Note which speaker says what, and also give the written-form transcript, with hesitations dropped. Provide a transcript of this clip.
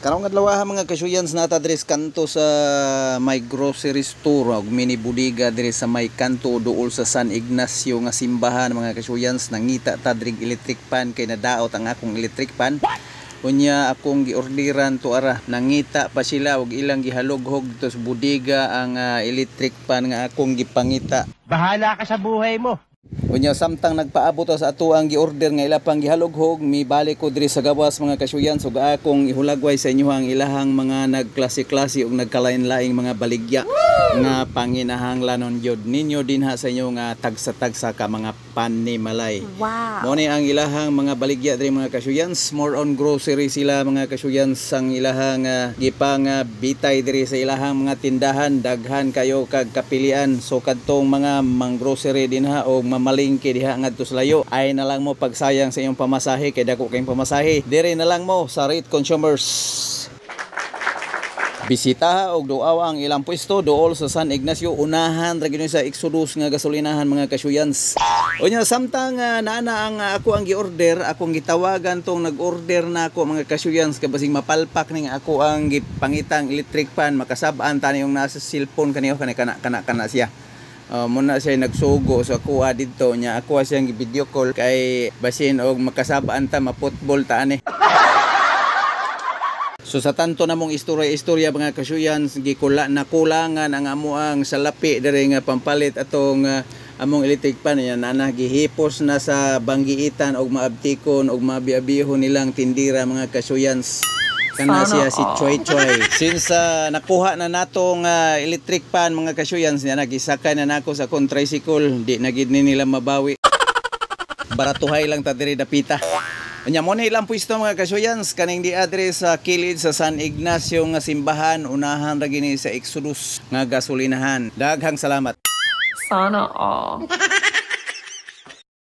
Speaker 1: Karong adlaw mga kasyuyans nata diri sa kanto sa may grocery store ug mini budiga diri sa may kanto duol sa San Ignacio nga simbahan mga kasyuyans. Nangita ta diri electric pan kay nadaot ang akong electric pan. Unya akong giorderan to ara. Nangita pa sila ug ilang gihalughog dito sa budiga ang electric pan nga akong gipangita.
Speaker 2: Bahala ka sa buhay mo.
Speaker 1: Unya samtang nagpaabot sa ato ang giorder nga ila pang gihalughog, mibalik ko diri sa gawas mga kasyuyan ug akong ihulagway sa inyo ang ilahang mga nagklase-klase ug nagkalain-laing mga baligya nga panginahanglanon gyud ninyo dinha sa inyo nga tagsa-tagsa ka mga panimalay.
Speaker 3: Wow.
Speaker 1: Mao ni ang ilahang mga baligya diri mga kasyuyans, more on grocery sila mga kasyuyans. Ang ilahang gipang bitay diri sa ilahang mga tindahan, daghan kayo kag kapilian. So kadtong mga mang-grocery dinha o mamalingki diha ngadto sa layo, ay na lang mo pagsayang sa iyong pamasahe kay dako kayong pamasahe. Dire na lang mo sa Rate Consumers. Bisita og duaw ang ilang pwesto duol sa San Ignacio, unahan ra gyud sa Exodus nga gasolinahan mga kasyuyans. Unya samtang naana ang ako ang giorder, akong gitawagan tong nag-order na ako mga kasyuyans kay basing mapalpak ning ako ang gipangitang electric pan, makasab-an tani yung nasa cellphone kaniyo kana siya. Muna siya nagsugo sa kuha dito niya, ako siyang video call kay basin og makasabaan ta ma-football ta ani. So sa tanto namong istorya mga kasyuyan, nakulangan ang amuang salapi diri nga pampalit atong among electric pan yan ana gihipos na sa banggiitan og maabtikon og mabiabihon nilang tindira mga kasyuyans. Kana siya si Choy Choy. Since nakuha na natong electric pan mga kasyuyans, niya nagisakay na nako sa tricycle, di na gid ni nila mabawi. Baratuhay lang ta diri dapita. Anya mo na ilang pwesto mga kasyuyans kaning di address sa kilid sa San Ignacio nga simbahan, unahan ra gini sa Exodus nga gasolinahan. Daghang salamat.
Speaker 3: Sana all.